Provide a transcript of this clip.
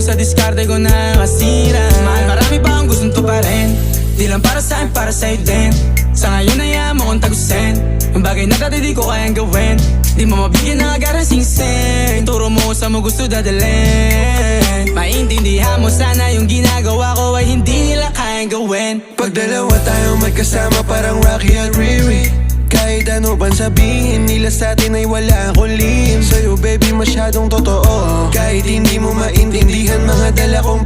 sa diskarte ko na kasira. Mahal, marami pa akong gustong tuparin. Di lang para sa'kin, para sa'yo din. Sa ngayon ayaw mo kong tagusin ang bagay na dati di ko kayang gawin. Di mo mabigyan ng agarang singsing. Turo mo sa mo gusto dadalhin. Maintindihan mo sana yung ginagawa ko ay hindi nila kayang gawin. Pag dalawa tayong magkasama parang Rocky at Riri. Kahit ano bang sabihin nila sa'tin ay wala akong lihim. Sa'yo baby masyadong totoo. Kahit hindi mo maintindihan mga dala kong